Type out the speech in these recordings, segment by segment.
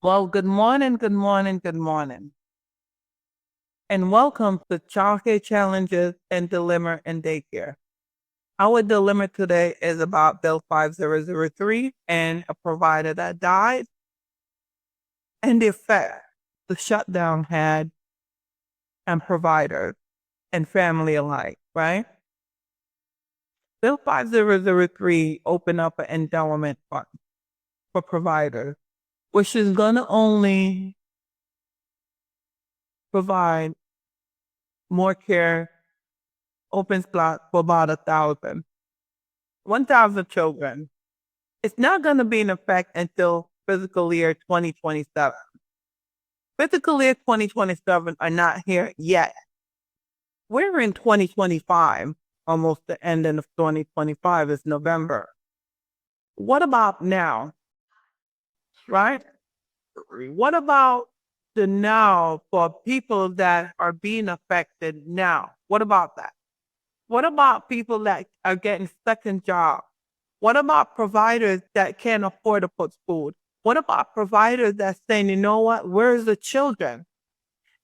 Well, good morning, good morning, good morning. And welcome to Childcare Challenges and Dilemma in Daycare. Our dilemma today is about Bill 5003 and a provider that died and the effect the shutdown had on providers and family alike, right? Bill 5003 opened up an endowment fund for providers, which is going to only provide more care, open slot for about 1,000 children. It's not going to be in effect until fiscal year 2027. Fiscal year 2027 are not here yet. We're in 2025, almost the ending of 2025 is November. What about now, right? What about the now for people that are being affected now? What about that? What about people that are getting second jobs? What about providers that can't afford to put food? What about providers that's saying, you know what, where's the children?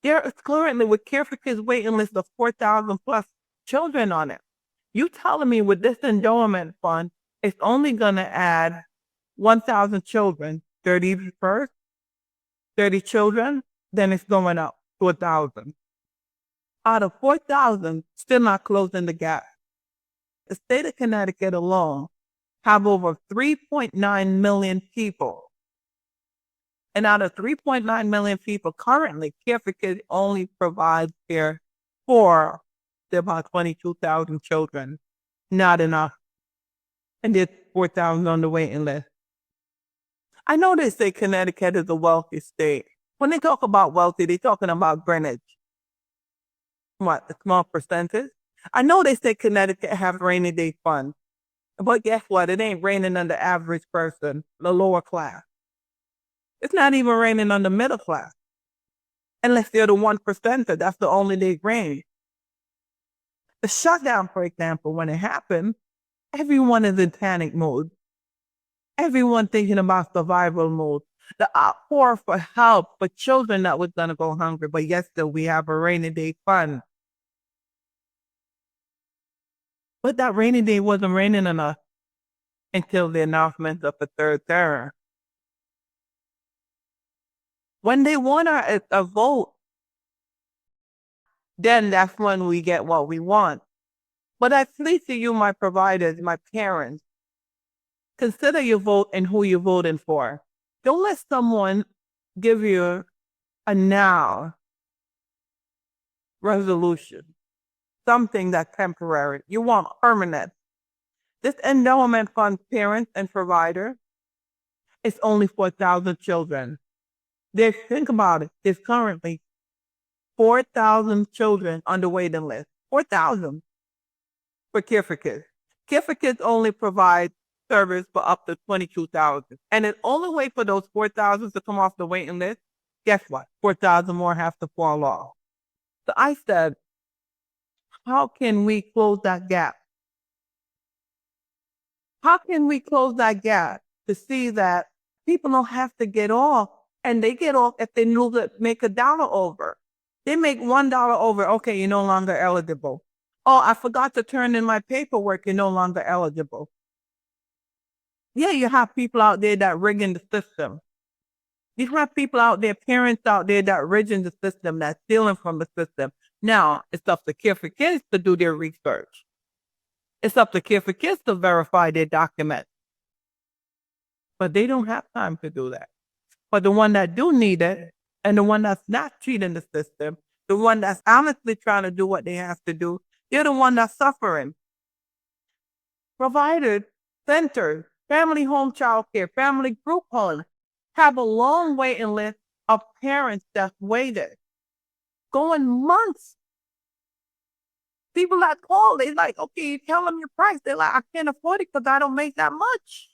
There is currently with Care for Kids waiting list of 4,000 plus children on it. You telling me with this endowment fund, it's only going to add 1,000 children, 30 first, 30 children, then it's going up to 1,000. Out of 4,000, still not closing the gap. The state of Connecticut alone have over 3.9 million people. And out of 3.9 million people currently, Care for Kids only provides care for about 22,000 children. Not enough. And there's 4,000 on the waiting list. I know they say Connecticut is a wealthy state. When they talk about wealthy, they're talking about Greenwich. What, a small percentage? I know they say Connecticut have rainy day funds. But guess what? It ain't raining on the average person, the lower class. It's not even raining on the middle class. Unless they're the 1%, that's the only day rain. The shutdown, for example, when it happened, everyone is in panic mode. Everyone thinking about survival mode. The outpour for help for children that was going to go hungry, but yes, still we have a rainy day fund. But that rainy day wasn't raining enough until the announcement of the third terror. When they want a vote, then that's when we get what we want. But I plead to you, my providers, my parents, consider your vote and who you're voting for. Don't let someone give you a now resolution, something that's temporary. You want permanent. This endowment fund parents and provider is only for 1,000 children. Think about it. There's currently 4,000 children on the waiting list. 4,000 for Care for Kids. Care for Kids only provides service for up to 22,000. And the only way for those 4,000 to come off the waiting list, guess what? 4,000 more have to fall off. So I said, how can we close that gap? How can we close that gap to see that people don't have to get off, and they get off if they make $1 over. They make $1 over, okay, you're no longer eligible. Oh, I forgot to turn in my paperwork, you're no longer eligible. Yeah, you have people out there that rigging the system. You have people out there, parents out there that rigging the system, that's stealing from the system. Now, it's up to Care for Kids to do their research. It's up to Care for Kids to verify their documents. But they don't have time to do that. But the one that do need it, and the one that's not cheating the system, the one that's honestly trying to do what they have to do, they're the one that's suffering. Providers, centers, family home child care, family group homes have a long waiting list of parents that's waited, going months. People that call, they like, okay, you tell them your price. They're like, I can't afford it because I don't make that much.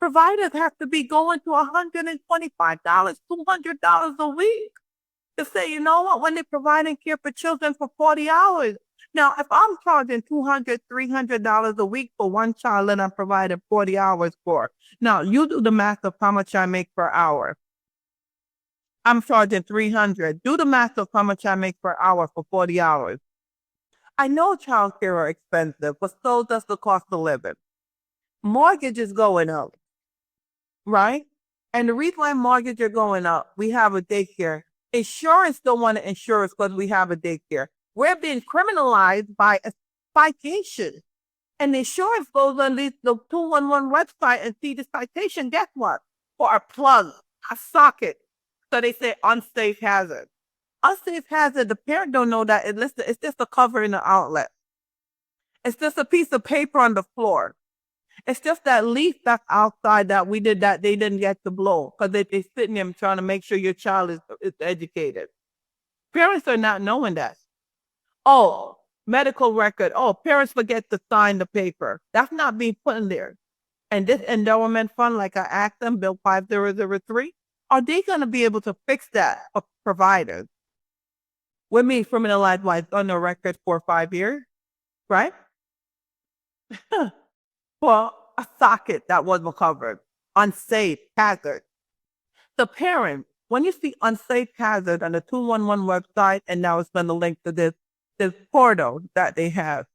Providers have to be going to $125, $200 a week to say, you know what, when they're providing care for children for 40 hours, Now, if I'm charging $200, $300 a week for one child and I'm providing 40 hours for, now you do the math of how much I make per hour. I'm charging 300. Do the math of how much I make per hour for 40 hours. I know childcare are expensive, but so does the cost of living. Mortgage is going up, right? And the reason why mortgage are going up, we have a daycare. Insurance don't want to insure us because we have a daycare. We're being criminalized by a citation. And the insurance goes on the 211 website and see the citation. Guess what? For a plug, a socket. So they say unsafe hazard. Unsafe hazard, the parent don't know that it's just a cover in the outlet. It's just a piece of paper on the floor. It's just that leaf that's outside that we did that they didn't get to blow because they're sitting there trying to make sure your child is educated. Parents are not knowing that. Oh, medical record. Oh, parents forget to sign the paper. That's not being put in there. And this endowment fund, like I asked them, Bill 5003, are they going to be able to fix that for providers? With me, criminalized while on the record for 5 years, right? For a socket that wasn't covered, unsafe hazard. The parent, when you see unsafe hazard on the 211 website, and now it's going to link to this portal that they have,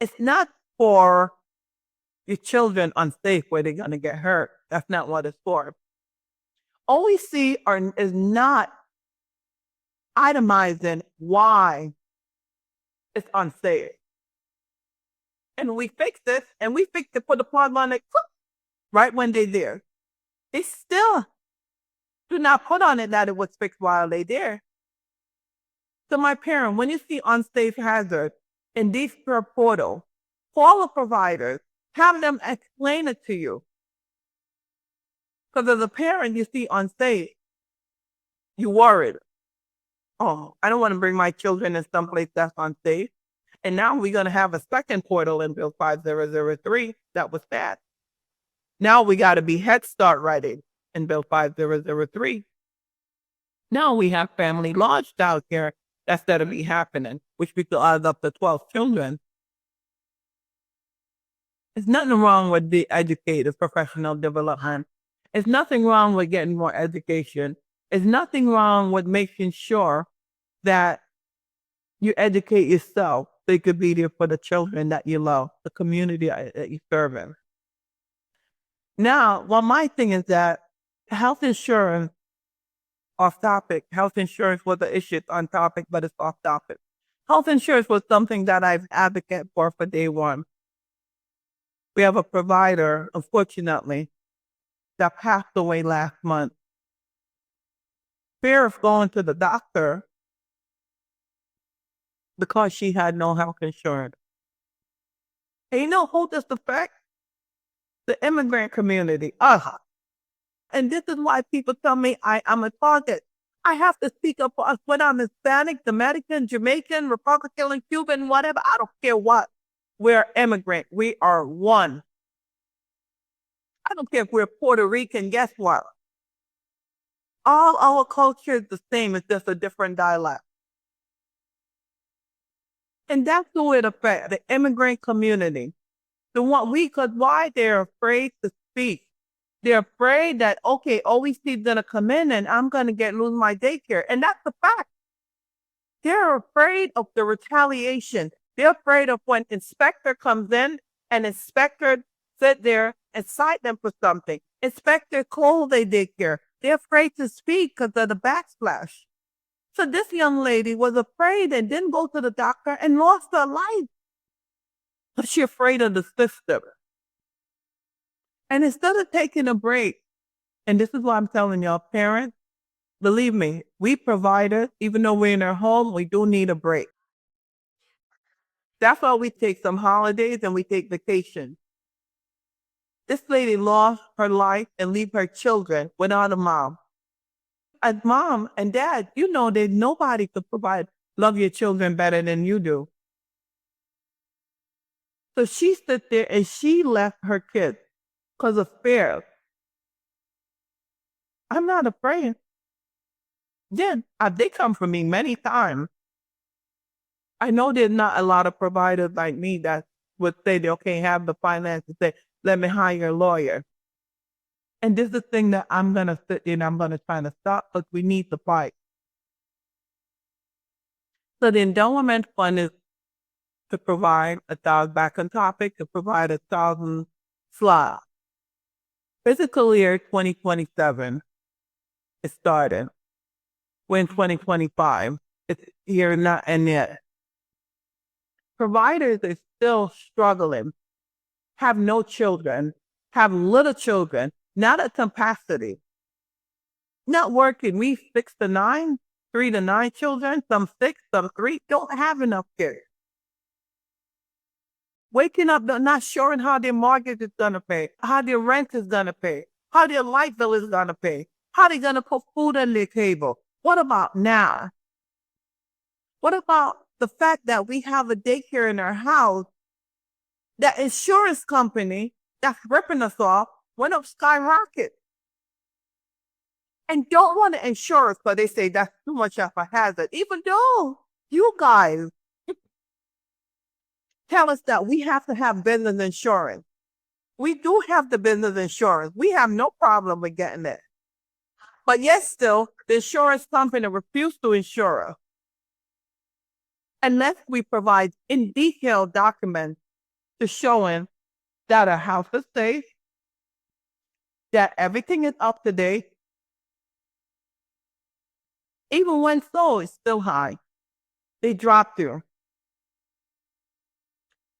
it's not for your children unsafe where they're going to get hurt. That's not what it's for. All we see is not itemizing why it's unsafe. And we fix it, and we fix it, put the plug on it right when they're there. They still do not put on it that it was fixed while they're there. So my parent, when you see unsafe hazard in these per portal, call the providers, have them explain it to you. Because as a parent, you see unsafe, you worried. Oh, I don't want to bring my children in someplace that's unsafe. And now we're going to have a second portal in Bill 5003 that was that. Now we got to be Head Start ready in Bill 5003. Now we have family large child care that's got to be happening, which we could add up to 12 children. There's nothing wrong with the educated professional development. There's nothing wrong with getting more education. There's nothing wrong with making sure that you educate yourself so you could be there for the children that you love, the community that you serve in. Now, well, my thing is that health insurance, off topic. Health insurance was an issue on topic, but it's off topic. Health insurance was something that I've advocated for day one. We have a provider, unfortunately, that passed away last month. Fear of going to the doctor because she had no health insurance. And you know who this affects? The immigrant community. And this is why people tell me I'm a target. I have to speak up for us, whether I'm Hispanic, Dominican, Jamaican, Republican, Cuban, whatever. I don't care what. We're immigrant. We are one. I don't care if we're Puerto Rican. Guess what? All our culture is the same. It's just a different dialect. And that's who it affects, the immigrant community. Because why they're afraid to speak. They're afraid that, okay, OEC is going to come in and I'm going to lose my daycare. And that's the fact. They're afraid of the retaliation. They're afraid of when inspector comes in and inspector sit there and cite them for something. Inspector close their daycare. They're afraid to speak because of the backsplash. So this young lady was afraid and didn't go to the doctor and lost her life. But she's afraid of the system. And instead of taking a break, and this is what I'm telling y'all, parents, believe me, we providers, even though we're in our home, we do need a break. That's why we take some holidays and we take vacation. This lady lost her life and leave her children without a mom. As mom and dad, you know that nobody could love your children better than you do. So she stood there and she left her kids because of fear. I'm not afraid. Yeah, they come for me many times. I know there's not a lot of providers like me that would say they okay have the finance to say, let me hire a lawyer. And this is the thing that I'm gonna sit in, I'm gonna try to stop, but we need to fight. So the endowment fund is to provide back on topic, to provide 1,000 slots. Fiscal year 2027 is starting. We're in 2025. It's here not and yet. Providers are still struggling, have no children, have little children, not at capacity, not working. We 6 to 9, 3 to 9 children, some 6, some 3, don't have enough kids. Waking up, not sure how their mortgage is going to pay, how their rent is going to pay, how their light bill is going to pay, how they're going to put food on their table. What about now? What about the fact that we have a daycare in our house, that insurance company that's ripping us off went up skyrocket and don't want to insure us, but they say that's too much of a hazard, even though you guys tell us that we have to have business insurance. We do have the business insurance. We have no problem with getting it. But yet still, the insurance company refused to insure us unless we provide in detail documents to showing that our house is safe, that everything is up to date. Even when so, it's still high. They dropped you.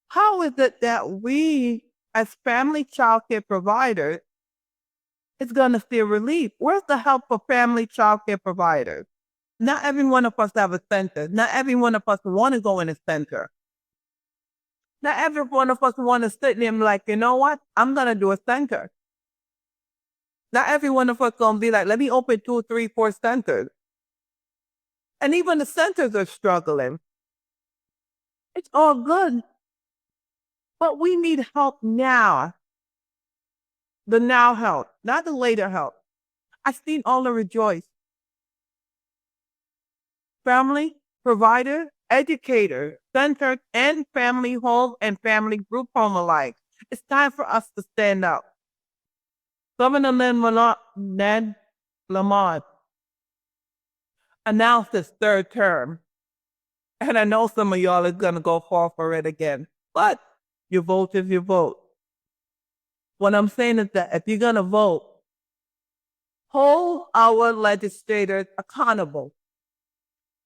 How is it that we, as family childcare providers, is going to see relief? Where's the help for family childcare providers? Not every one of us have a center. Not every one of us want to go in a center. Not every one of us want to sit there and be like, you know what? I'm going to do a center. Not every one of us going to be like, let me open 2, 3, 4 centers. And even the centers are struggling. It's all good. But we need help now. The now help, not the later help. I've seen all the rejoice. Family, provider, educator, center, and family home and family group home alike. It's time for us to stand up. Governor Ned Lamont announced his 3rd term. And I know some of y'all is going to go fall for it again. But your vote is your vote. What I'm saying is that if you're going to vote, hold our legislators accountable.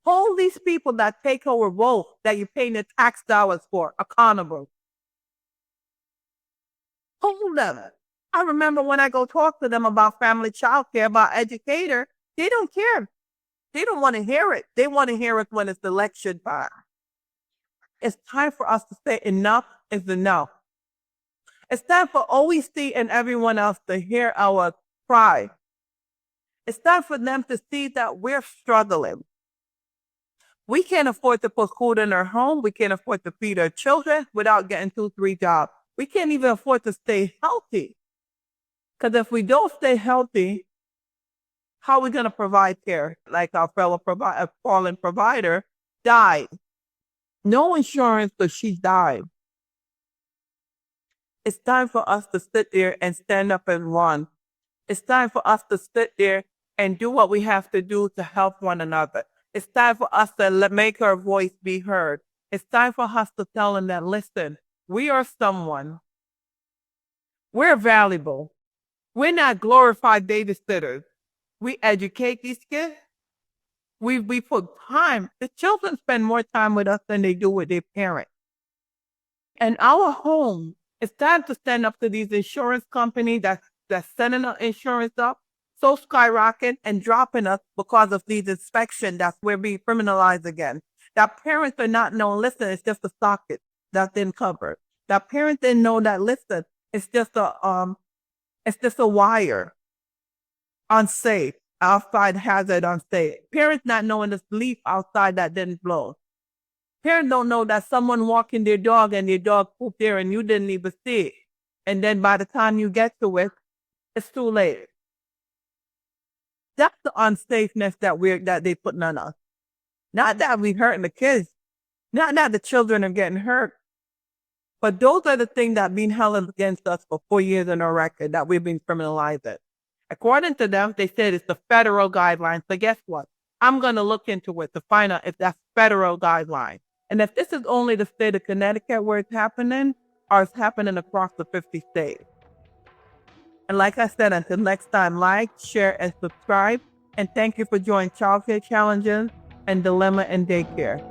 Hold these people that take our vote that you're paying the tax dollars for accountable. Hold them. I remember when I go talk to them about family childcare, about educator, they don't care. They don't want to hear it. They want to hear it when it's election time. It's time for us to say enough is enough. It's time for OEC and everyone else to hear our cry. It's time for them to see that we're struggling. We can't afford to put food in our home. We can't afford to feed our children without getting 2, 3 jobs. We can't even afford to stay healthy. Because if we don't stay healthy, how are we going to provide care? Like our fellow fallen provider died. No insurance, but she died. It's time for us to sit there and stand up and run. It's time for us to sit there and do what we have to do to help one another. It's time for us to make our voice be heard. It's time for us to tell them that, listen, we are someone. We're valuable. We're not glorified babysitters. We educate these kids. We put time. The children spend more time with us than they do with their parents. And our home, it's time to stand up to these insurance companies that's sending our insurance up, so skyrocketing and dropping us because of these inspections that we're being criminalized again. That parents are not knowing, listen, it's just a socket that's been covered. That parents didn't know that, listen, it's just a wire. Unsafe. Outside hazard unsafe. Parents not knowing the leaf outside that didn't blow. Parents don't know that someone walking their dog and their dog pooped there and you didn't even see it. And then by the time you get to it, it's too late. That's the unsafeness that they're putting on us. Not that we're hurting the kids. Not that the children are getting hurt, but those are the things that are being held against us for 4 years in our record that we've been criminalized. According to them, they said it's the federal guidelines. So guess what? I'm going to look into it to find out if that's federal guideline. And if this is only the state of Connecticut where it's happening, or it's happening across the 50 states. And like I said, until next time, like, share, and subscribe. And thank you for joining Childcare Challenges and Dilemma in Daycare.